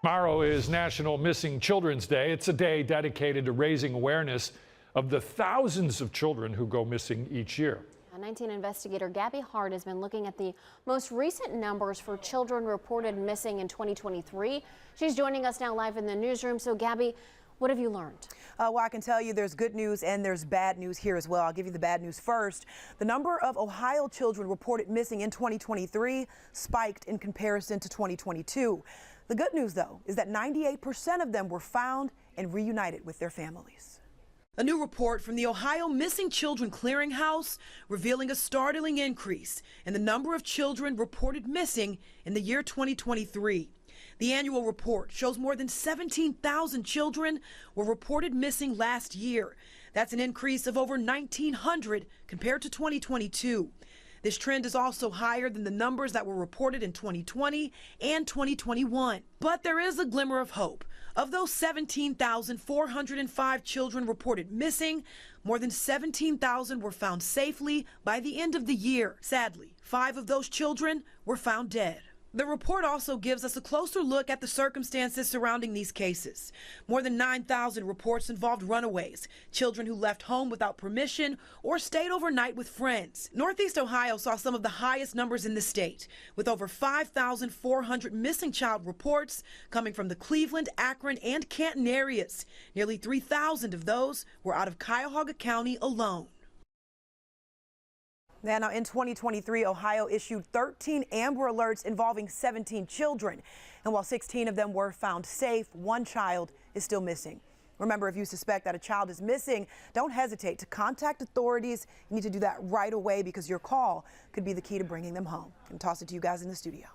Tomorrow is National Missing Children's Day. It's a day dedicated to raising awareness of the thousands of children who go missing each year. 19 investigator Gabby Hart has been looking at the most recent numbers for children reported missing in 2023. She's joining us now live in the newsroom. So, Gabby, what have you learned? Well, I can tell you there's good news and there's bad news here as well. I'll give you the bad news first. The number of Ohio children reported missing in 2023 spiked in comparison to 2022. The good news, though, is that 98% of them were found and reunited with their families. A new report from the Ohio Missing Children Clearinghouse revealing a startling increase in the number of children reported missing in the year 2023. The annual report shows more than 17,000 children were reported missing last year. That's an increase of over 1,900 compared to 2022. This trend is also higher than the numbers that were reported in 2020 and 2021. But there is a glimmer of hope. Of those 17,405 children reported missing, more than 17,000 were found safely by the end of the year. Sadly, 5 of those children were found dead. The report also gives us a closer look at the circumstances surrounding these cases. More than 9,000 reports involved runaways, children who left home without permission or stayed overnight with friends. Northeast Ohio saw some of the highest numbers in the state, with over 5,400 missing child reports coming from the Cleveland, Akron, and Canton areas. Nearly 3,000 of those were out of Cuyahoga County alone. Now, in 2023, Ohio issued 13 Amber Alerts involving 17 children. And while 16 of them were found safe, 1 child is still missing. Remember, if you suspect that a child is missing, don't hesitate to contact authorities. You need to do that right away because your call could be the key to bringing them home. I'm toss it to you guys in the studio.